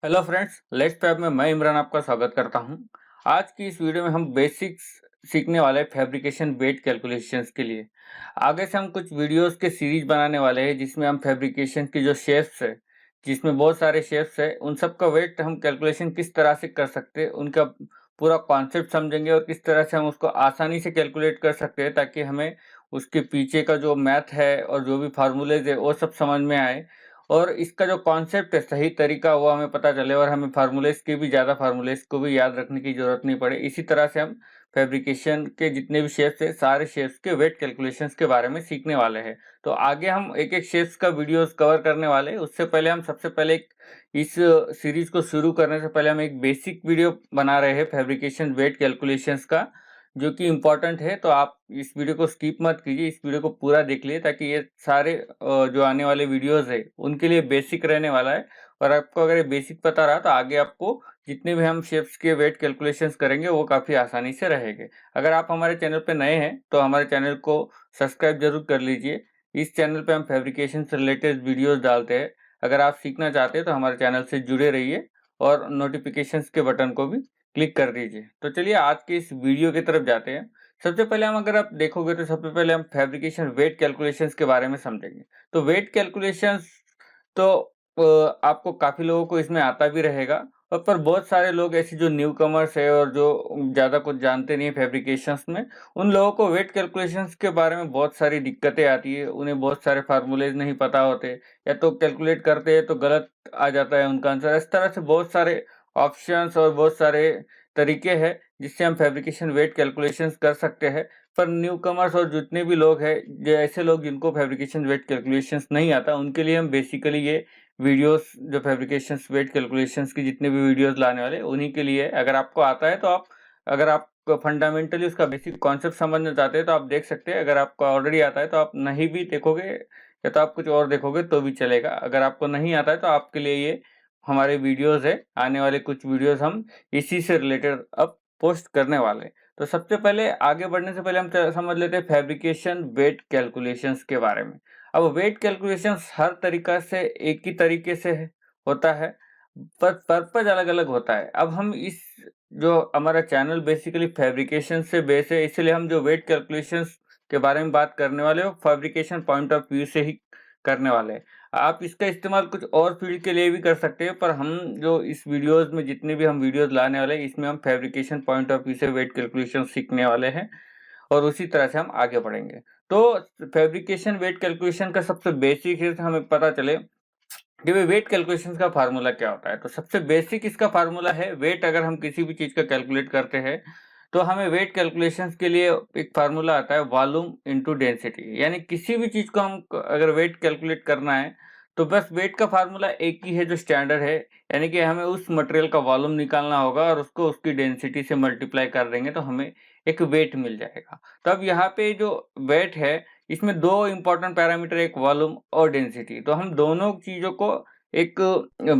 Hello friends, let's fab में मैं इमरान आपका स्वागत करता हूं। आज की इस वीडियो में हम बेसिक्स सीखने वाले हैं फैब्रिकेशन वेट कैलकुलेशंस के लिए। आगे से हम कुछ वीडियोस के सीरीज बनाने वाले हैं जिसमें हम फैब्रिकेशन की जो शेप्स है, जिसमें बहुत सारे शेप्स है, उन सब का वेट हम कैलकुलेशन किस तरह से कर सकते हैं, उनका पूरा कॉन्सेप्ट समझेंगे और किस तरह से हम उसको आसानी से कैलकुलेट कर सकते हैं ताकि हमें उसके पीछे का जो मैथ है और जो भी फार्मूलेज है वो सब समझ में आए और इसका जो कॉन्सेप्ट है, सही तरीका वो हमें पता चले और हमें फार्मूलेज़ की भी ज़्यादा फार्मूलेज़ को भी याद रखने की ज़रूरत नहीं पड़े। इसी तरह से हम फैब्रिकेशन के जितने भी शेप्स हैं, सारे शेप्स के वेट कैलकुलेशंस के बारे में सीखने वाले हैं। तो आगे हम एक-एक शेप्स का वीडियोज़ कवर करने वाले हैं। उससे पहले हम सबसे पहले एक इस सीरीज़ को शुरू करने से पहले हम एक बेसिक वीडियो बना रहे हैं फैब्रिकेशन वेट कैलकुलेशंस का, जो कि इम्पोर्टेंट है। तो आप इस वीडियो को स्किप मत कीजिए, इस वीडियो को पूरा देख लिए ताकि ये सारे जो आने वाले वीडियोज़ है, उनके लिए बेसिक रहने वाला है और आपको अगर ये बेसिक पता रहा तो आगे आपको जितने भी हम शेप्स के वेट कैलकुलेशंस करेंगे वो काफ़ी आसानी से रहेंगे। अगर आप हमारे चैनल पे नए हैं तो हमारे चैनल को सब्सक्राइब ज़रूर कर लीजिए। इस चैनल पे हम फैब्रिकेशन से रिलेटेड वीडियोज़ डालते हैं। अगर आप सीखना चाहते हैं तो हमारे चैनल से जुड़े रहिए और नोटिफ़िकेशंस के बटन को भी क्लिक कर दीजिए। तो चलिए आज के इस वीडियो की तरफ जाते हैं। सबसे पहले हम अगर आप देखोगे तो सबसे पहले हम फैब्रिकेशन वेट कैलकुलेशंस के बारे में समझेंगे। तो वेट कैलकुलेशंस तो आपको काफ़ी लोगों को इसमें आता भी रहेगा और पर बहुत सारे लोग ऐसे जो न्यूकमर्स है और जो ज़्यादा कुछ जानते नहीं है फैब्रिकेशंस में, उन लोगों को वेट कैलकुलेशंस के बारे में बहुत सारी दिक्कतें आती है। उन्हें बहुत सारे फार्मूलेज़ नहीं पता होते या तो कैलकुलेट करते हैं तो गलत आ जाता है उनका आंसर। इस तरह से बहुत सारे ऑप्शंस और बहुत सारे तरीके हैं जिससे हम फैब्रिकेशन वेट कैलकुलेशंस कर सकते हैं। पर न्यूकमर्स और जितने भी लोग हैं, जो ऐसे लोग जिनको फैब्रिकेशन वेट कैलकुलेशंस नहीं आता, उनके लिए हम बेसिकली ये वीडियोस जो फैब्रिकेशंस वेट कैलकुलेशंस की जितने भी वीडियोस लाने वाले हैं, उन्हीं के लिए है। अगर आपको आता है तो आप अगर आप फंडामेंटली उसका बेसिक कॉन्सेप्ट समझना चाहते हैं तो आप देख सकते हैं। अगर आपको ऑलरेडी आता है तो आप नहीं भी देखोगे या तो आप कुछ और देखोगे तो भी चलेगा। अगर आपको नहीं आता है तो आपके लिए ये हमारे वीडियोस है, आने वाले कुछ वीडियोस हम इसी से रिलेटेड अब पोस्ट करने वाले हैं। तो सबसे पहले आगे बढ़ने से पहले हम समझ लेते हैं फैब्रिकेशन वेट कैलकुलेशंस के बारे में। अब वेट कैलकुलेशंस हर तरीका से एक ही तरीके से होता है, पर पर्पज अलग-अलग होता है। अब हम इस जो हमारा चैनल बेसिकली फैब्रिकेशन से बेस है, इसलिए हम जो वेट कैलकुलेशंस के बारे में बात करने वाले हो फैब्रिकेशन पॉइंट ऑफ व्यू से ही करने वाले हैं। आप इसका इस्तेमाल कुछ और फील्ड के लिए भी कर सकते हैं, पर हम जो इस वीडियोज़ में जितने भी हम वीडियोज़ लाने वाले हैं, इसमें हम फैब्रिकेशन पॉइंट ऑफ व्यू से वेट कैलकुलेशन सीखने वाले हैं और उसी तरह से हम आगे बढ़ेंगे। तो फैब्रिकेशन वेट कैलकुलेशन का सबसे बेसिक है, हमें पता चले कि भाई वेट कैलकुलेशन का फार्मूला क्या होता है। तो सबसे बेसिक इसका फार्मूला है वेट। अगर हम किसी भी चीज़ का कैलकुलेट करते हैं, तो हमें वेट कैलकुलेशंस के लिए एक फार्मूला आता है वॉल्यूम इनटू डेंसिटी। यानी किसी भी चीज़ को हम अगर वेट कैलकुलेट करना है, तो बस वेट का फार्मूला एक ही है जो स्टैंडर्ड है। यानी कि हमें उस मटेरियल का वॉल्यूम निकालना होगा और उसको उसकी डेंसिटी से मल्टीप्लाई कर देंगे तो हमें एक वेट मिल जाएगा। तो अब यहाँ पे जो वेट है, इसमें 2 इम्पोर्टेंट पैरामीटर, एक वॉल्यूम और डेंसिटी। तो हम दोनों चीज़ों को एक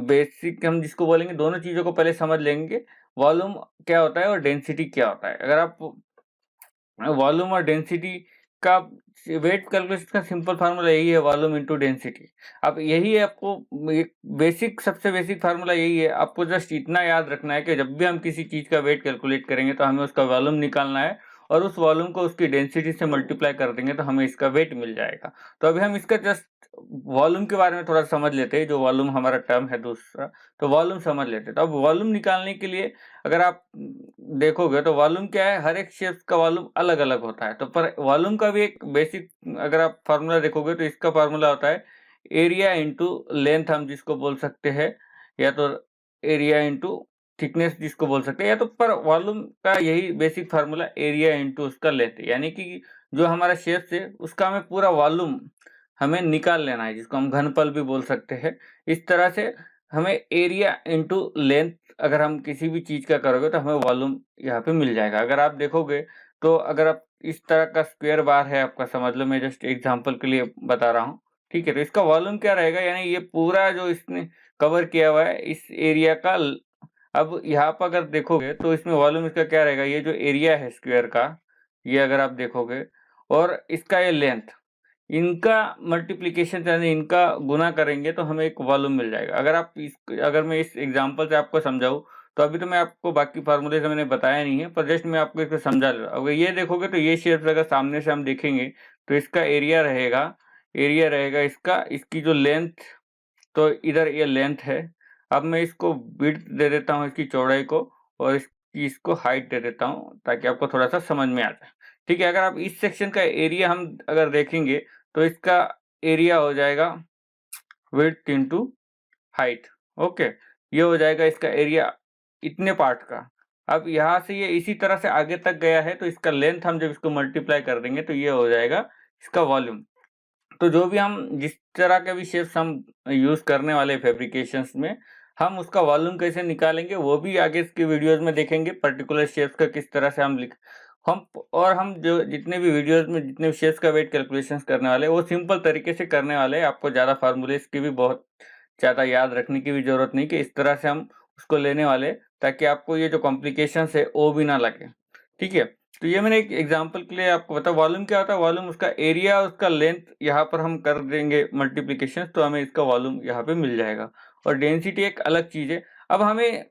बेसिक हम जिसको बोलेंगे, दोनों चीज़ों को पहले समझ लेंगे, वॉल्यूम क्या होता है और डेंसिटी क्या होता है। अगर आप वॉल्यूम और डेंसिटी का वेट कैलकुलेशन का सिंपल फार्मूला यही है, वॉल्यूम इनटू डेंसिटी। अब यही है, आपको एक बेसिक सबसे बेसिक फार्मूला यही है। आपको जस्ट इतना याद रखना है कि जब भी हम किसी चीज़ का वेट कैलकुलेट करेंगे तो हमें उसका वॉल्यूम निकालना है और उस वॉल्यूम को उसकी डेंसिटी से मल्टीप्लाई कर देंगे तो हमें इसका वेट मिल जाएगा। तो अभी हम इसका जस्ट वॉल्यूम के बारे में थोड़ा समझ लेते हैं, जो वॉल्यूम हमारा टर्म है दूसरा, तो वॉल्यूम समझ लेते हैं। तो अब वॉल्यूम निकालने के लिए अगर आप देखोगे तो वॉल्यूम क्या है, हर एक शेप का वॉल्यूम अलग-अलग होता है। तो पर वॉल्यूम का भी एक बेसिक अगर आप फार्मूला देखोगे तो इसका फार्मूला होता है एरिया इंटू लेंथ, हम जिसको बोल सकते हैं, या तो एरिया इंटू थिकनेस जिसको बोल सकते हैं, या तो पर वॉल्यूम का यही बेसिक फार्मूला एरिया इंटू उसका लेंथ। यानी कि जो हमारा शेप है उसका हमें पूरा वॉल्यूम हमें निकाल लेना है, जिसको हम घनफल भी बोल सकते हैं। इस तरह से हमें एरिया इंटू लेंथ अगर हम किसी भी चीज़ का करोगे तो हमें वॉल्यूम यहाँ पे मिल जाएगा। अगर आप देखोगे तो अगर आप इस तरह का स्क्वायर बार है आपका, समझ लो, मैं जस्ट एग्जांपल के लिए बता रहा हूँ, ठीक है? तो इसका वॉल्यूम क्या रहेगा, यानी ये पूरा जो इसने कवर किया हुआ है इस एरिया का अब यहाँ पर अगर देखोगे तो इसमें वॉल्यूम इसका क्या रहेगा, ये जो एरिया है स्क्वायर का, ये अगर आप देखोगे और इसका ये लेंथ, इनका मल्टीप्लिकेशन यानी इनका गुना करेंगे तो हमें एक वॉल्यूम मिल जाएगा। अगर मैं इस एग्जांपल से आपको समझाऊँ, तो अभी तो मैं आपको बाकी फार्मूले से मैंने बताया नहीं है, पर जस्ट मैं आपको इसको समझा दे रहा हूँ। अगर ये देखोगे तो ये शेप्स अगर सामने से हम देखेंगे तो इसका एरिया रहेगा इसका, इसकी जो लेंथ, तो इधर ये लेंथ है। अब मैं इसको विड्थ दे देता हूँ इसकी चौड़ाई को, और इसको हाइट दे देता हूँ ताकि आपको थोड़ा-सा समझ में आ जाए। ठीक है, अगर आप इस सेक्शन का एरिया हम अगर देखेंगे तो इसका एरिया हो जाएगा विड्थ इंटू हाइट। ओके, ये हो जाएगा इसका एरिया इतने पार्ट का। अब यहाँ से ये इसी तरह से आगे तक गया है, तो इसका लेंथ हम जब इसको मल्टीप्लाई कर देंगे तो ये हो जाएगा इसका वॉल्यूम। तो जो भी हम जिस तरह के भी शेप्स हम यूज़ करने वाले हैं फैब्रिकेशंस में, हम उसका वॉल्यूम कैसे निकालेंगे वो भी आगे इसकी वीडियोज़ में देखेंगे। पर्टिकुलर शेप्स का किस तरह से हम जो जितने भी वीडियोज़ में जितने भी शेप्स का वेट कैलकुलेशंस करने वाले हैं, वो सिंपल तरीके से करने वाले हैं। आपको ज़्यादा फार्मूलेज़ की भी बहुत ज़्यादा याद रखने की भी ज़रूरत नहीं कि इस तरह से हम उसको लेने वाले हैं, ताकि आपको ये जो कॉम्प्लिकेशंस है वो भी ना लगे। ठीक है? तो ये मैंने एक एग्जांपल के लिए आपको बताया। वॉल्यूम क्या होता है? वॉल्यूम उसका एरिया, उसका लेंथ, यहाँ पर हम कर देंगे मल्टीप्लिकेशन तो हमें इसका वॉल्यूम यहाँ पे मिल जाएगा। और डेंसिटी एक अलग चीज़ है। अब हमें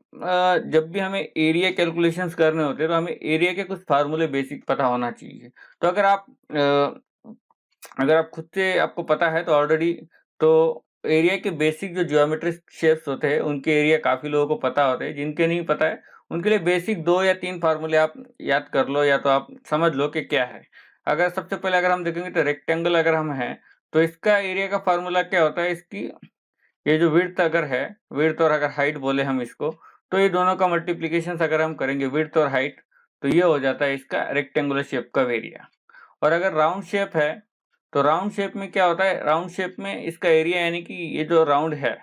जब भी हमें एरिया कैलकुलेशंस करने होते हैं तो हमें एरिया के कुछ फार्मूले बेसिक पता होना चाहिए। तो अगर आप खुद से आपको पता है तो ऑलरेडी, तो एरिया के बेसिक जो ज्योमेट्रिक शेप्स होते हैं उनके एरिया काफ़ी लोगों को पता होते हैं। जिनके नहीं पता है उनके लिए बेसिक 2 या 3 फार्मूले आप याद कर लो, या तो आप समझ लो कि क्या है। अगर सबसे पहले अगर हम देखेंगे तो रेक्टेंगल अगर हम हैं, तो इसका एरिया का फार्मूला क्या होता है? इसकी ये जो विड्थ अगर है, विड्थ और अगर हाइट बोले हम इसको, तो ये दोनों का मल्टीप्लिकेशंस अगर हम करेंगे विड्थ और हाइट, तो ये हो जाता है इसका रेक्टेंगुलर शेप का एरिया। और अगर राउंड शेप है, तो राउंड शेप में क्या होता है? राउंड शेप में इसका एरिया यानी कि ये जो राउंड है,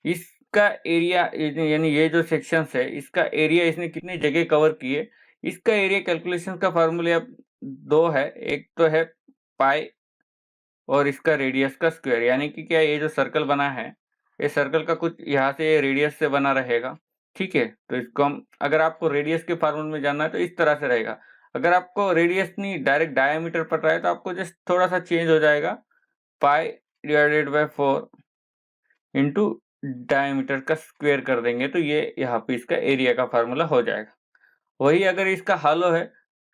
इसका एरिया यानी ये जो सेक्शंस है, इसका एरिया इसने कितनी जगह कवर किए, इसका एरिया कैलकुलेशन का फार्मूला अब 2 है। एक तो है पाई और इसका रेडियस का स्क्वायर, यानी कि क्या, ये जो सर्कल बना है, ये सर्कल का कुछ यहाँ से रेडियस से बना रहेगा। ठीक है? तो इसको हम, अगर आपको रेडियस के फार्मूले में जानना है तो इस तरह से रहेगा। अगर आपको रेडियस नहीं डायरेक्ट डायमीटर पता है तो आपको जस्ट थोड़ा-सा चेंज हो जाएगा, पाई डिवाइडेड बाय 4 इंटू डायमीटर का स्क्वायर कर देंगे तो ये यहाँ पे इसका एरिया का फार्मूला हो जाएगा। वही अगर इसका हॉलो है,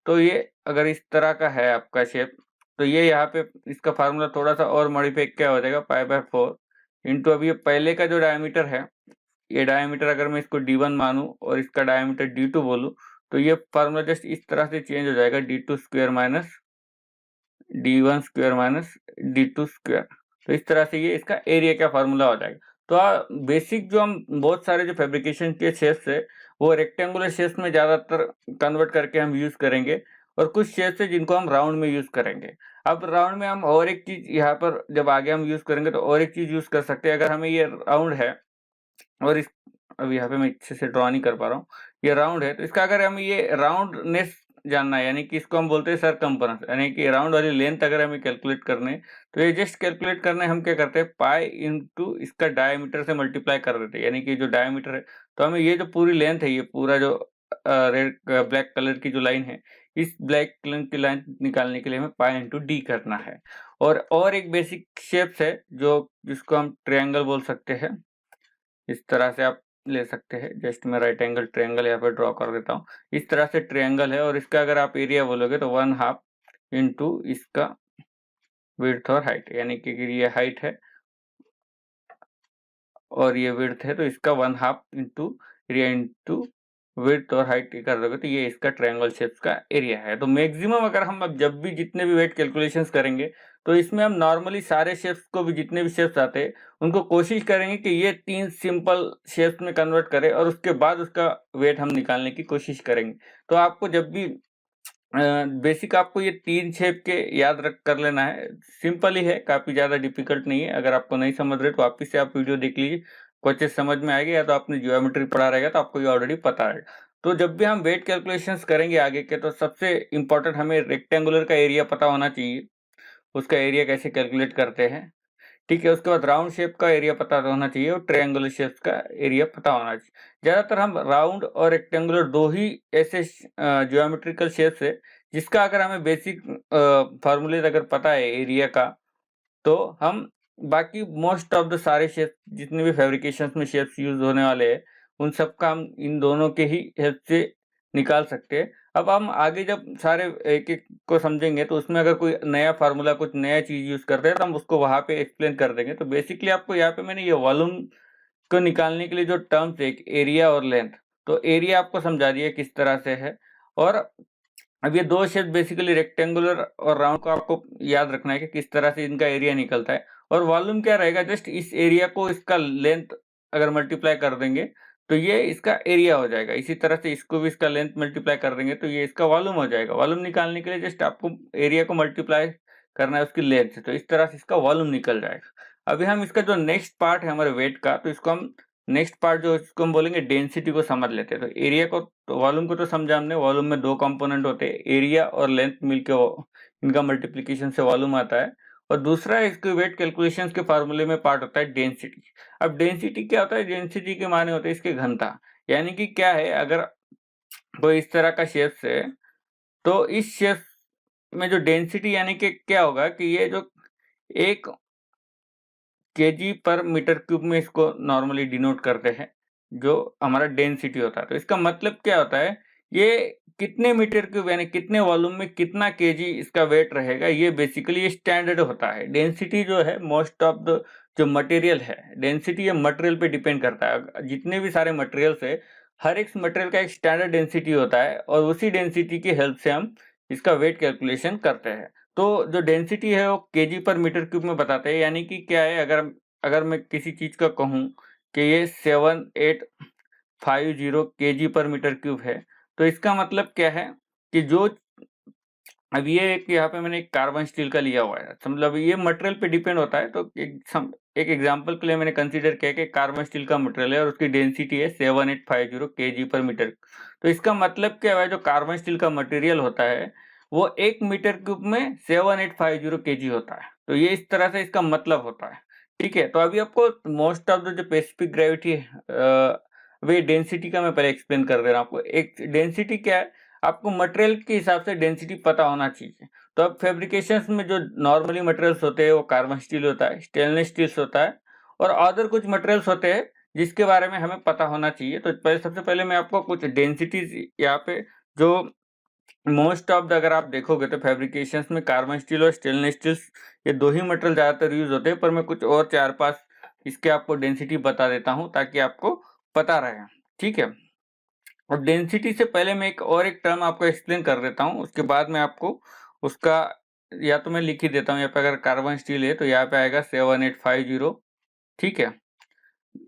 तो ये अगर इस तरह का है आपका शेप, तो ये यहाँ पे इसका फार्मूला थोड़ा-सा और मॉडिफाई क्या हो जाएगा, पाई बाय 4 इंटू अब ये पहले का जो डायमीटर है, ये डायमीटर अगर मैं इसको D1 मानूँ और इसका डायमीटर D2 बोलूँ, तो ये फार्मूला जस्ट इस तरह से चेंज हो जाएगा, D2 square minus D1 square minus D2 square. तो इस तरह से ये इसका एरिया का फार्मूला हो जाएगा। तो बेसिक जो हम बहुत सारे जो फैब्रिकेशन के शेप्स है, वो रेक्टेंगुलर शेप्स में ज़्यादातर कन्वर्ट करके हम यूज़ करेंगे, और कुछ शेप्स है जिनको हम राउंड में यूज़ करेंगे। अब राउंड में हम और एक चीज़ यहाँ पर जब आगे हम यूज़ करेंगे तो और एक चीज़ यूज़ कर सकते हैं। अगर हमें ये राउंड है और इस अब यहाँ पे मैं अच्छे से ड्रॉ नहीं कर पा रहा हूँ। ये राउंड है, तो इसका अगर हमें ये राउंडनेस जानना है, यानी कि इसको हम बोलते हैं सरकम्फ्रेंस, यानी कि राउंड वाली लेंथ अगर हमें कैलकुलेट करने है, तो ये जस्ट कैलकुलेट करने हम क्या करते हैं, पाई इंटू इसका डायमीटर से मल्टीप्लाई कर देते हैं। यानी कि जो डायमीटर है, तो हमें ये जो पूरी लेंथ है, ये पूरा जो रेड ब्लैक कलर की जो लाइन है, इस ब्लैक कलर की लाइन निकालने के लिए हमें पाई इंटू डी करना है। और एक बेसिक शेप्स है जो जिसको हम ट्रायंगल बोल सकते हैं। इस तरह से आप ले सकते हैं। जस्ट मैं राइट एंगल ट्रायंगल यहाँ पे ड्रॉ कर देता हूँ। इस तरह से ट्रायंगल है, और इसका अगर आप एरिया बोलोगे तो 1/2 इंटू इसका विड्थ और हाइट, यानी कि ये हाइट है और ये विड्थ है, तो इसका 1/2 इंटू एरिया इंटू विड्थ और हाइट कर दोगे तो ये इसका ट्रायंगल शेप्स का एरिया है। तो मैक्सिमम अगर हम अब जब भी जितने भी वेट कैलकुलेशंस करेंगे, तो इसमें हम नॉर्मली सारे शेप्स को भी, जितने भी शेप्स आते हैं उनको कोशिश करेंगे कि ये 3 सिंपल शेप्स में कन्वर्ट करें, और उसके बाद उसका वेट हम निकालने की कोशिश करेंगे। तो आपको जब भी बेसिक आपको ये 3 शेप के याद रख कर लेना है। सिंपल ही है, काफ़ी ज़्यादा डिफ़िकल्ट नहीं है। अगर आपको नहीं समझ रहे तो वापिस से आप वीडियो देख लीजिए, कोई चीज़ समझ में आएगी, या तो आपने ज्योमेट्री पढ़ा रहेगा तो आपको ये ऑलरेडी पता है। तो जब भी हम वेट कैलकुलेशंस करेंगे आगे के, तो सबसे इम्पोर्टेंट हमें रेक्टेंगुलर का एरिया पता होना चाहिए। उसका एरिया कैसे कैलकुलेट करते हैं, ठीक है? उसके बाद राउंड शेप का एरिया पता होना चाहिए, और ट्रायंगुलर शेप्स का एरिया पता होना चाहिए। ज़्यादातर हम राउंड और रेक्टेंगुलर 2 ही ऐसे ज्योमेट्रिकल शेप्स है जिसका अगर हमें बेसिक फार्मूलेज अगर पता है एरिया का, तो हम बाकी मोस्ट ऑफ द सारे शेप्स जितने भी फैब्रिकेशंस में शेप्स यूज होने वाले हैं, उन सब का हम इन दोनों के ही हेल्प से निकाल सकते हैं। अब हम आगे जब सारे एक-एक को समझेंगे तो उसमें अगर कोई नया फार्मूला, कुछ नया चीज़ यूज़ करते हैं तो हम उसको वहाँ पे एक्सप्लेन कर देंगे। तो बेसिकली आपको यहाँ पे मैंने ये वॉल्यूम को निकालने के लिए जो टर्म्स है, एक एरिया और लेंथ, तो एरिया आपको समझा दिया किस तरह से है, और अब ये 2 शेप बेसिकली रेक्टेंगुलर और राउंड को आपको याद रखना है कि किस तरह से इनका एरिया निकलता है। और वॉल्यूम क्या रहेगा, जस्ट इस एरिया को इसका लेंथ अगर मल्टीप्लाई कर देंगे तो ये इसका एरिया हो जाएगा। इसी तरह से इसको भी इसका लेंथ मल्टीप्लाई कर देंगे तो ये इसका वॉल्यूम हो जाएगा। वॉल्यूम निकालने के लिए जस्ट आपको एरिया को मल्टीप्लाई करना है उसकी लेंथ से, तो इस तरह से इसका वॉल्यूम निकल जाएगा। अभी हम इसका जो नेक्स्ट पार्ट है हमारे वेट का, तो इसको हम नेक्स्ट पार्ट जो इसको हम बोलेंगे डेंसिटी को समझ लेते हैं। तो एरिया को, तो वॉल्यूम को तो समझा हमने, वॉल्यूम में 2 कंपोनेंट होते हैं, एरिया और लेंथ मिलके वो इनका मल्टीप्लिकेशन से वॉल्यूम आता है। और दूसरा इसके वेट कैलकुलेशंस के फार्मूले में पार्ट होता है डेंसिटी। अब डेंसिटी क्या होता है? डेंसिटी के माने होते हैं इसके घनता, यानी कि क्या है, अगर कोई इस तरह का शेप्स है तो इस शेप में जो डेंसिटी यानी कि क्या होगा कि ये जो 1 केजी पर मीटर क्यूब में इसको नॉर्मली डिनोट करते हैं, जो हमारा डेंसिटी होता है। तो इसका मतलब क्या होता है, ये कितने मीटर क्यूब यानी कितने वॉल्यूम में कितना केजी इसका वेट रहेगा, ये बेसिकली ये स्टैंडर्ड होता है। डेंसिटी जो है मोस्ट ऑफ द जो मटेरियल है, डेंसिटी ये मटेरियल पे डिपेंड करता है। जितने भी सारे मटेरियल्स है, हर एक मटेरियल का एक स्टैंडर्ड डेंसिटी होता है और उसी डेंसिटी की हेल्प से हम इसका वेट कैलकुलेशन करते हैं। तो जो डेंसिटी है वो केजी पर मीटर क्यूब में बताते हैं, यानी कि क्या है, अगर अगर मैं किसी चीज़ का कहूँ कि ये 7850 केजी पर मीटर क्यूब है, तो इसका मतलब क्या है कि जो अब ये एक यहाँ पे मैंने एक कार्बन स्टील का लिया हुआ है, तो मतलब ये मटेरियल पे डिपेंड होता है। तो एक एग्जांपल के लिए मैंने कंसीडर किया कि कार्बन स्टील का मटेरियल है और उसकी डेंसिटी है 7850 केजी पर मीटर। तो इसका मतलब क्या है, जो कार्बन स्टील का मटेरियल होता है वो 1 मीटर क्यूब में 7850 केजी होता है। तो ये इस तरह से इसका मतलब होता है। ठीक है, तो अभी आपको मोस्ट ऑफ द जो स्पेसिफिक ग्रेविटी वे डेंसिटी का मैं पहले एक्सप्लेन कर दे रहा हूँ आपको। एक डेंसिटी क्या है, आपको मटेरियल के हिसाब से डेंसिटी पता होना चाहिए। तो अब फैब्रिकेशंस में जो नॉर्मली मटेरियल्स होते हैं वो कार्बन स्टील होता है, स्टेनलेस स्टील होता है और अदर कुछ मटेरियल्स होते हैं जिसके बारे में हमें पता होना चाहिए। तो पहले सबसे पहले मैं आपको कुछ डेंसिटीज यहाँ पे जो मोस्ट ऑफ द, अगर आप देखोगे तो फैब्रिकेशंस में कार्बन स्टील और स्टेनलेस स्टील ये 2 ही मटेरियल ज़्यादातर यूज़ होते हैं, पर मैं कुछ और 4-5 इसके आपको डेंसिटी बता देता हूँ ताकि आपको पता रहे। ठीक है? और डेंसिटी से पहले मैं एक टर्म आपको एक्सप्लेन कर देता हूँ, उसके बाद मैं आपको उसका, या तो मैं लिख ही देता हूँ यहाँ पे, अगर कार्बन स्टील है तो यहाँ पे आएगा 7850। ठीक है,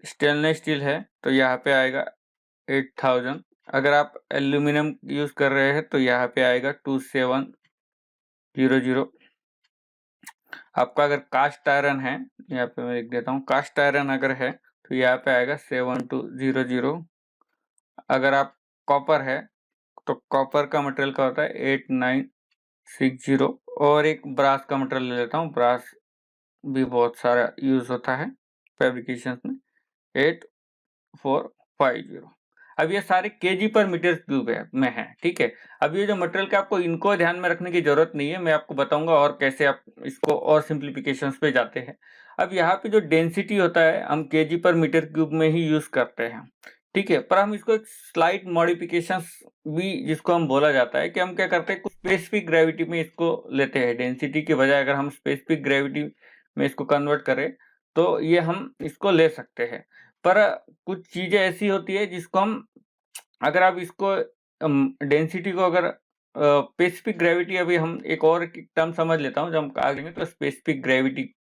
स्टेनलेस स्टील है तो यहाँ पे आएगा 8000। अगर आप एल्यूमिनियम यूज कर रहे हैं तो यहाँ पे आएगा 2700। आपका अगर कास्ट आयरन है, यहाँ पे मैं लिख देता हूँ, कास्ट आयरन अगर है तो यहाँ पे आएगा 7200। अगर आप कॉपर है तो कॉपर का मटेरियल का होता है 8960। और एक ब्रास का मटेरियल ले लेता हूँ, ब्रास भी बहुत सारा यूज होता है फैब्रिकेशन में, 8450। अब ये सारे केजी पर मीटर क्यूब में है। ठीक है, अब ये जो मटेरियल का आपको इनको ध्यान में रखने की जरूरत नहीं है, मैं आपको बताऊंगा और कैसे आप इसको और सिंप्लीफिकेशंस पे जाते हैं। अब यहाँ पे जो डेंसिटी होता है हम केजी पर मीटर क्यूब में ही यूज करते हैं। ठीक है, पर हम इसको एक स्लाइट मॉडिफिकेशंस भी जिसको हम बोला जाता है कि हम क्या करते हैं, कुछ स्पेसिफिक ग्रेविटी में इसको लेते हैं। डेंसिटी की बजाय अगर हम स्पेसिफिक ग्रेविटी में इसको कन्वर्ट करें तो ये हम इसको ले सकते हैं। पर कुछ चीजें ऐसी होती है जिसको हम, अगर आप इसको डेंसिटी को अगर स्पेसिफिक ग्रेविटी, अभी हम एक और टर्म समझ लेता हूँ, जब हम आगे तो स्पेसिफिक ग्रेविटी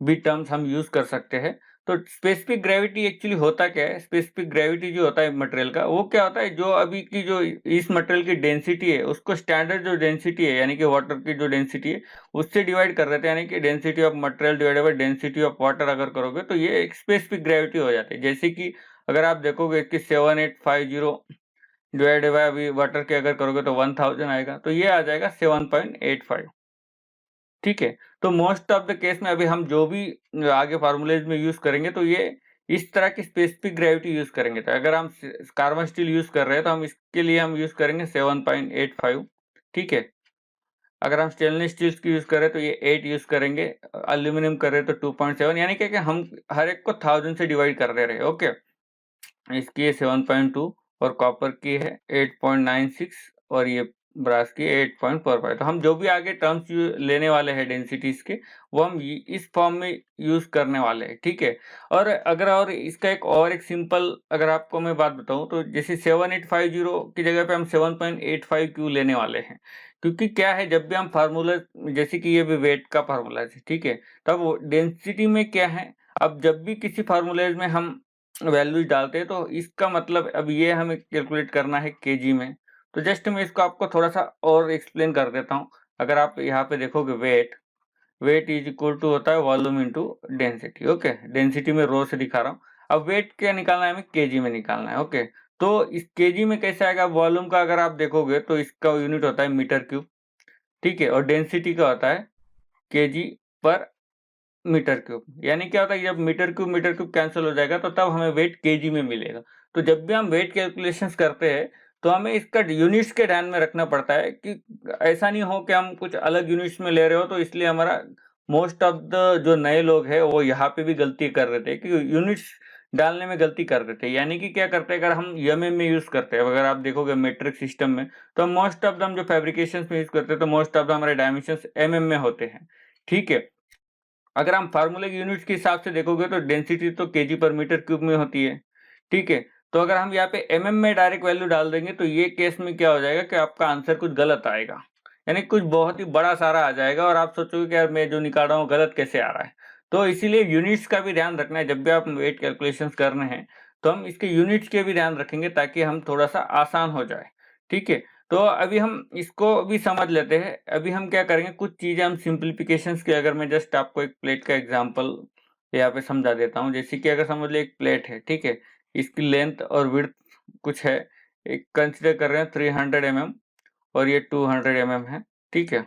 भी टर्म्स हम यूज कर सकते हैं। तो स्पेसिफिक ग्रेविटी एक्चुअली होता क्या है, स्पेसिफिक ग्रेविटी जो होता है मटेरियल का, वो क्या होता है, जो अभी की जो इस मटेरियल की डेंसिटी है उसको स्टैंडर्ड जो डेंसिटी है यानी कि वाटर की जो डेंसिटी है उससे डिवाइड कर देते हैं, यानी कि density of material divided by density of water अगर करोगे तो ये एक स्पेसिफिक ग्रेविटी हो जाती है। जैसे कि अगर आप देखोगे कि 7850 डिवाइडेड बाय अभी वाटर के अगर करोगे तो 1000 आएगा, तो ये आ जाएगा 7.85। ठीक है, तो मोस्ट ऑफ द केस में अभी हम जो भी आगे फार्मूलेज में यूज करेंगे तो ये इस तरह की स्पेसिफिक ग्रेविटी यूज करेंगे। तो अगर हम कार्बन स्टील यूज कर रहे हैं तो हम इसके लिए हम यूज करेंगे 7.85। ठीक है, अगर हम स्टेनलेस स्टील की यूज़ करें तो ये 8 यूज़ करेंगे, एल्यूमीनियम कर रहे तो 2.7, यानी कि हम हर एक को 1000 से डिवाइड कर दे रहे हैं। ओके, इसकी है 7.2 और कॉपर की है 8.96 और ये ब्रास की 8.45। तो हम जो भी आगे टर्म्स लेने वाले हैं डेंसिटीज के, वो हम इस फॉर्म में यूज करने वाले हैं, ठीक है। और इसका एक सिंपल अगर आपको मैं बात बताऊं तो जैसे 7850 की जगह पे हम 7.85 क्यों लेने वाले हैं, क्योंकि क्या है, जब भी हम फार्मूला, जैसे कि ये भी वेट का फार्मूला है, ठीक है, तब डेंसिटी में क्या है, अब जब भी किसी फार्मूलेज में हम वैल्यूज डालते हैं तो इसका मतलब अब ये हमें कैलकुलेट करना है केजी में। तो जस्ट मैं इसको आपको थोड़ा सा और एक्सप्लेन कर देता हूँ। अगर आप यहाँ पे देखोगे वेट इज इक्वल टू होता है volume into density. Okay, density में रो से दिखा रहा हूँ। अब वेट क्या निकालना है, हमें केजी में निकालना है। ओके, तो इस केजी में कैसे आएगा, वॉल्यूम का अगर आप देखोगे तो इसका यूनिट होता है मीटर क्यूब, ठीक है, और डेंसिटी का होता है केजी पर मीटर क्यूब। यानी क्या होता है, जब मीटर क्यूब कैंसिल हो जाएगा तो तब हमें वेट केजी में मिलेगा। तो जब भी हम वेट कैलकुलेशंस करते हैं तो हमें इसका यूनिट्स के ध्यान में रखना पड़ता है कि ऐसा नहीं हो कि हम कुछ अलग यूनिट्स में ले रहे हो। तो इसलिए हमारा मोस्ट ऑफ द जो नए लोग हैं वो यहाँ पे भी गलती कर रहे थे कि यूनिट्स डालने में गलती कर देते हैं। यानी कि क्या करते हैं, अगर हम एमएम में यूज करते हैं, अगर आप देखोगे मेट्रिक सिस्टम में, तो मोस्ट ऑफ द हम जो फैब्रिकेशन में यूज करते हैं तो मोस्ट ऑफ द हमारे डायमेंशन एमएम में होते हैं, ठीक है। अगर हम फार्मूले की यूनिट्स के हिसाब से देखोगे तो डेंसिटी तो केजी पर मीटर क्यूब में होती है, ठीक है। तो अगर हम यहाँ पे एमएम में डायरेक्ट वैल्यू डाल देंगे तो ये केस में क्या हो जाएगा कि आपका आंसर कुछ गलत आएगा, यानी कुछ बहुत ही बड़ा सारा आ जाएगा और आप सोचोगे कि यार मैं जो निकाल रहा हूँ गलत कैसे आ रहा है। तो इसीलिए यूनिट्स का भी ध्यान रखना है, जब भी आप वेट कैलकुलेशन करने हैं तो हम इसके यूनिट्स के भी ध्यान रखेंगे ताकि हम थोड़ा सा आसान हो जाए, ठीक है। तो अभी हम इसको भी समझ लेते हैं। अभी हम क्या करेंगे, कुछ चीजें हम सिंप्लीफिकेशंस के, अगर मैं जस्ट आपको एक प्लेट का एग्जांपल यहाँ पे समझा देता हूँ। जैसे कि अगर समझ लो एक प्लेट है, ठीक है, इसकी लेंथ और विड्थ कुछ है, एक कंसिडर कर रहे हैं 300 mm और ये 200 mm है, ठीक है,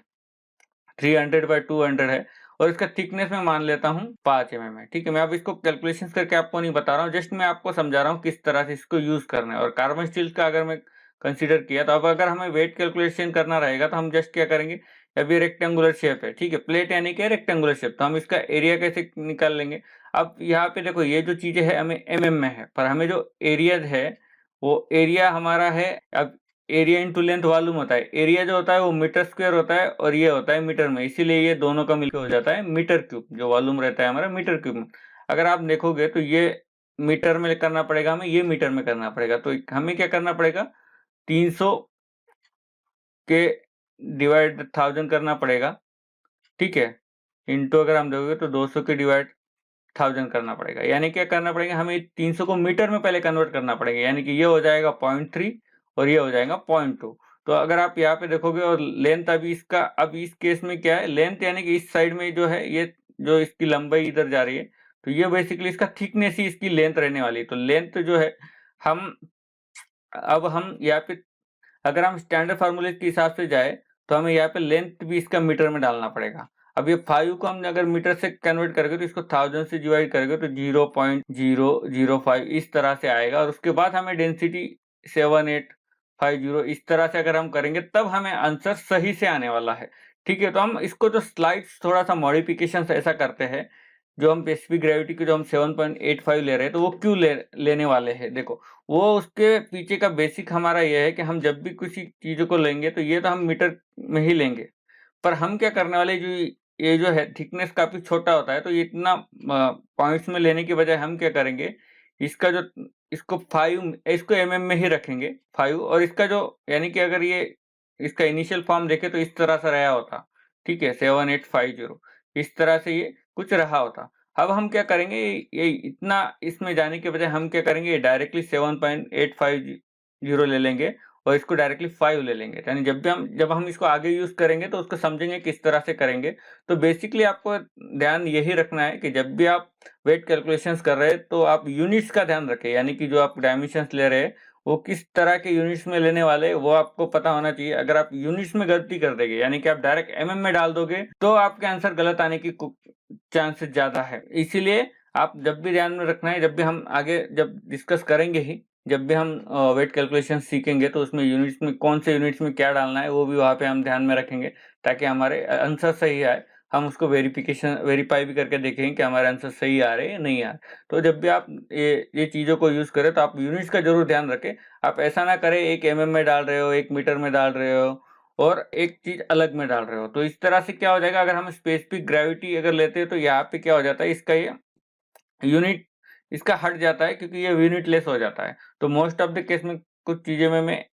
300/200 है और इसका थिकनेस में मान लेता हूँ 5 mm है, ठीक है। मैं अब इसको कैलकुलेशंस करके आपको नहीं बता रहा हूँ, जस्ट मैं आपको समझा रहा हूँ किस तरह से इसको यूज करना है। और कार्बन स्टील का अगर मैं कंसीडर किया तो अब अगर हमें वेट कैलकुलेशन करना रहेगा तो हम जस्ट क्या करेंगे, अभी रेक्टेंगुलर शेप है, ठीक है, प्लेट यानी कि रेक्टेंगुलर शेप, तो हम इसका एरिया कैसे निकाल लेंगे। अब यहाँ पे देखो ये जो चीजें है हमें एमएम में है, पर हमें जो एरिया है वो एरिया हमारा है, अब एरिया इंटू लेंथ वॉल्यूम होता है, एरिया जो होता है वो मीटर स्क्वायर होता है और ये होता है मीटर में, इसीलिए ये दोनों का मिलकर हो जाता है मीटर क्यूब, जो वॉल्यूम रहता है हमारा मीटर क्यूब में। अगर आप देखोगे तो ये मीटर में करना पड़ेगा हमें, ये मीटर में करना पड़ेगा, तो हमें क्या करना पड़ेगा, 300 के डिवाइड 1000 करना पड़ेगा, ठीक है, इंटू अगर हम देखोगे तो 200 के डिवाइड 1000 करना पड़ेगा। यानी क्या करना पड़ेगा, हमें 300 को मीटर में पहले कन्वर्ट करना पड़ेगा, यानी कि ये हो जाएगा 0.3 और ये हो जाएगा 0.2। तो अगर आप यहाँ पे देखोगे और लेंथ अभी इसका, अब इस केस में क्या है, लेंथ यानी कि इस साइड में जो है ये जो इसकी लंबाई इधर जा रही है, तो ये बेसिकली इसका थिकनेस ही इसकी लेंथ रहने वाली है। तो लेंथ जो है हम, अब हम यहाँ पे अगर हम स्टैंडर्ड फार्मूले के हिसाब से जाए तो हमें यहाँ पे लेंथ भी इसका मीटर में डालना पड़ेगा। अब ये 5 को हम अगर मीटर से कन्वर्ट करेंगे तो इसको 1000 से डिवाइड करेंगे तो 0.005 इस तरह से आएगा और उसके बाद हमें डेंसिटी 7850 इस तरह से अगर हम करेंगे तब हमें आंसर सही से आने वाला है, ठीक है। तो हम इसको जो स्लाइड्स थोड़ा सा मॉडिफिकेशन ऐसा करते हैं, जो हम स्पेसिफिक ग्रेविटी के जो हम 7.85 ले रहे हैं तो वो क्यों लेने वाले हैं, देखो वो उसके पीछे का बेसिक हमारा ये है कि हम जब भी किसी चीज़ों को लेंगे तो ये तो हम मीटर में ही लेंगे, पर हम क्या करने वाले, जो ये जो है थिकनेस काफ़ी छोटा होता है, तो ये इतना पॉइंट्स में लेने के बजाय हम क्या करेंगे, इसका जो इसको 5 इसको एमएम में ही रखेंगे 5, और इसका जो यानी कि अगर ये इसका इनिशियल फॉर्म देखें तो इस तरह से रहा होता, ठीक है, 7850 इस तरह से ये कुछ रहा होता। अब हम क्या करेंगे, ये इतना इसमें जाने के बजाय हम क्या करेंगे, डायरेक्टली 7.850 ले लेंगे और इसको डायरेक्टली 5 ले लेंगे, यानी जब हम इसको आगे यूज करेंगे तो उसको समझेंगे किस तरह से करेंगे। तो बेसिकली आपको ध्यान यही रखना है कि जब भी आप वेट कैलकुलेशंस कर रहे हैं तो आप यूनिट्स का ध्यान रखें, यानी कि जो आप डायमेंशंस ले रहे हैं वो किस तरह के यूनिट्स में लेने वाले हैं वो आपको पता होना चाहिए। अगर आप यूनिट्स में गलती कर देंगे, यानी कि आप डायरेक्ट एमएम में डाल दोगे, तो आपके आंसर गलत आने की चांसेस ज्यादा है। इसीलिए आप जब भी ध्यान में रखना है, जब भी हम आगे जब डिस्कस करेंगे ही जब भी हम वेट कैलकुलेशन सीखेंगे तो उसमें यूनिट्स में कौन से यूनिट्स में क्या डालना है वो भी वहाँ पे हम ध्यान में रखेंगे, ताकि हमारे आंसर सही आए। हम उसको वेरीफाई भी करके देखेंगे कि हमारे आंसर सही आ रहे हैं या नहीं आ रहे। तो जब भी आप ये चीज़ों को यूज़ करें तो आप यूनिट्स का ज़रूर ध्यान रखें। आप ऐसा ना करें 1 mm में डाल रहे हो, 1 मीटर में डाल रहे हो और एक चीज़ अलग में डाल रहे हो। तो इस तरह से क्या हो जाएगा, अगर हम स्पेसिफिक ग्रेविटी अगर लेते हैं तो यहाँ पे क्या हो जाता है, इसका ये यूनिट इसका हट जाता है, क्योंकि ये यूनिटलेस हो जाता है। तो मोस्ट ऑफ द केस में कुछ चीज़ें में मैं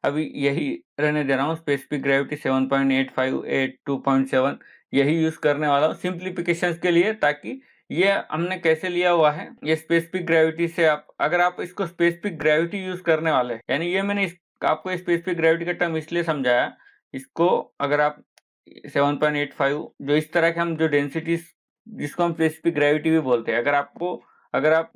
अभी यही रहने दे रहा हूँ, स्पेसिफिक ग्रेविटी 7.85 2.7 यही यूज़ करने वाला हूँ सिम्प्लिफिकेशंस के लिए, ताकि ये हमने कैसे लिया हुआ है, ये स्पेसिफिक ग्रेविटी से आप अगर आप इसको स्पेसिफिक ग्रेविटी यूज़ करने वाले हैं, यानी ये मैंने आपको स्पेसिफिक ग्रेविटी का टर्म इसलिए समझाया, इसको अगर आप 7.85 जो इस तरह के हम जो डेंसिटीज़ जिसको हम स्पेसिफिक ग्रेविटी भी बोलते हैं, अगर आप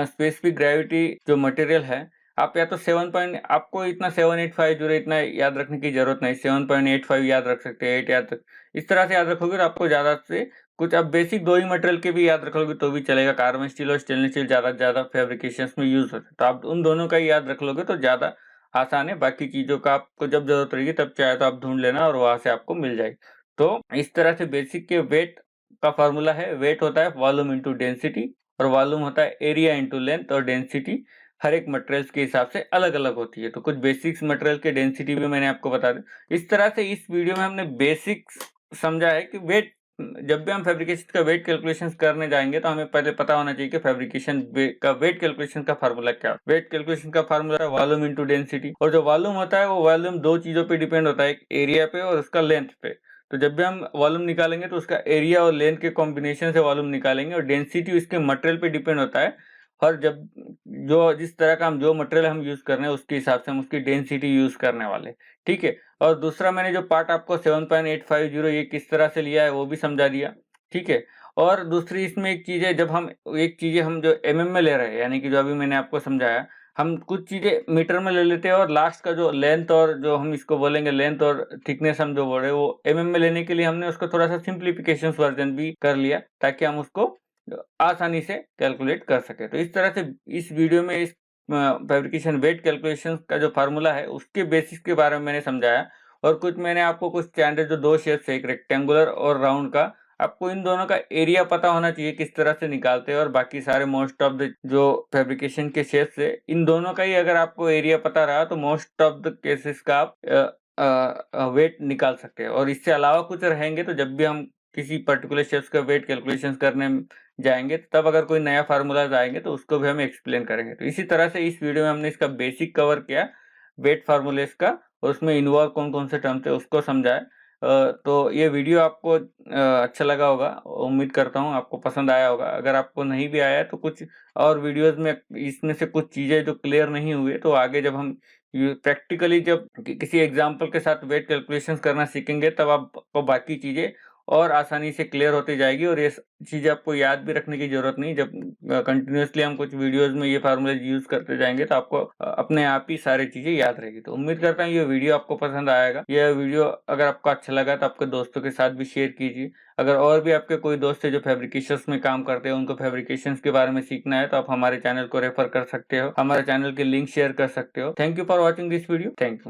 स्पेसिफिक ग्रेविटी जो मटेरियल है, आप या तो आपको इतना 7850 इतना याद रखने की जरूरत नहीं, 7.85 याद रख सकते हैं, 8 याद रख, इस तरह से याद रखोगे तो आपको ज्यादा से कुछ आप बेसिक 2 ही मटेरियल के भी याद रखोगे तो भी चलेगा। कार्बन स्टील और स्टेनलेस स्टील ज्यादा से ज्यादा फैब्रिकेशंस में यूज होता है, तो आप उन दोनों का ही याद रख लोगे तो ज्यादा आसान है। बाकी चीजों का आपको जब जरूरत रहेगी तब चाहे तो आप ढूंढ लेना और वहां से आपको मिल जाएगी। तो इस तरह से बेसिक के वेट का फॉर्मूला है, वेट होता है वॉल्यूम इंटू डेंसिटी और वॉल्यूम होता है एरिया इंटू लेंथ, और डेंसिटी हर एक मटेरियल्स के हिसाब से अलग-अलग होती है। तो कुछ बेसिक्स मटेरियल के डेंसिटी भी मैंने आपको बता दी। इस तरह से इस वीडियो में हमने बेसिक्स समझा है कि जब भी हम फैब्रिकेशन का वेट कैलकुलेशंस करने जाएंगे तो हमें पहले पता होना चाहिए कि का वेट कैलकुलेशन का फार्मूला क्या है। वेट कैलकुलेशन का फार्मूला है वॉल्यूम इंटू डेंसिटी, और जो वॉल्यूम होता है वो वॉल्यूम दो चीजों पे डिपेंड होता है, एक एरिया पे और उसका लेंथ पे। तो जब भी हम वॉल्यूम निकालेंगे तो उसका एरिया और लेंथ के कॉम्बिनेशन से वॉल्यूम निकालेंगे, और डेंसिटी उसके मटेरियल पे डिपेंड होता है। और जब जो जिस तरह का हम जो मटेरियल हम यूज कर रहे हैं उसके हिसाब से हम उसकी डेंसिटी यूज करने वाले, ठीक है। और दूसरा मैंने जो पार्ट आपको 7.850 ये किस तरह से लिया है वो भी समझा दिया, ठीक है। और दूसरी इसमें एक चीज है, जब हम एक चीजें हम जो में ले रहे हैं, यानी कि जो अभी मैंने आपको समझाया, हम कुछ चीजें मीटर में ले लेते हैं और लास्ट का जो लेंथ और जो हम इसको बोलेंगे लेंथ और थिकनेस हम जो बोल रहे हैं वो में लेने के लिए हमने उसको थोड़ा सा सिंप्लीफिकेशन वर्जन भी कर लिया, ताकि हम उसको आसानी से कैलकुलेट कर सके। तो इस तरह से इस वीडियो में इस फैब्रिकेशन वेट कैलकुलेशन का जो फार्मूला है उसके बेसिस के बारे में मैंने समझाया, और कुछ मैंने आपको कुछ स्टैंडर्ड जो दो शेप्स है, एक रेक्टेंगुलर और राउंड का, आपको इन दोनों का एरिया पता होना चाहिए किस तरह से निकालते हैं, और बाकी सारे मोस्ट ऑफ द जो फैब्रिकेशन के शेप्स है इन दोनों का ही अगर आपको एरिया पता रहा तो मोस्ट ऑफ द केसेस का आप वेट निकाल सकते हैं। और इससे अलावा कुछ रहेंगे तो जब भी हम किसी पर्टिकुलर शेप्स का वेट कैलकुलेशन करने जाएंगे तब अगर कोई नया फार्मूलाज आएंगे तो उसको भी हम एक्सप्लेन करेंगे। तो इसी तरह से इस वीडियो में हमने इसका बेसिक कवर किया वेट फार्मूलेस का, और उसमें इन्वॉल्व कौन कौन से टर्म थे उसको समझाया। तो ये वीडियो आपको अच्छा लगा होगा, उम्मीद करता हूँ आपको पसंद आया होगा। अगर आपको नहीं भी आया तो कुछ और वीडियोस में इसमें से कुछ चीजें जो क्लियर नहीं हुए तो आगे जब हम प्रैक्टिकली जब किसी एग्जाम्पल के साथ वेट कैलकुलेशन करना सीखेंगे तब आपको बाकी चीजें और आसानी से क्लियर होती जाएगी, और ये चीज़ें आपको याद भी रखने की ज़रूरत नहीं। जब कंटिन्यूअसली हम कुछ वीडियोज़ में ये फार्मूले यूज़ करते जाएँगे तो आपको अपने आप ही सारी चीज़ें याद रहेगी। तो उम्मीद करता हूँ ये वीडियो आपको पसंद आएगा। यह वीडियो अगर आपको अच्छा लगा तो आपके दोस्तों के साथ भी शेयर कीजिए। अगर और भी आपके कोई दोस्त है जो फैब्रिकेशंस में काम करते हैं, उनको फैब्रिकेशंस के बारे में सीखना है तो आप हमारे चैनल को रेफर कर सकते हो, हमारे चैनल के लिंक शेयर कर सकते हो। Thank you for watching this video. Thank you.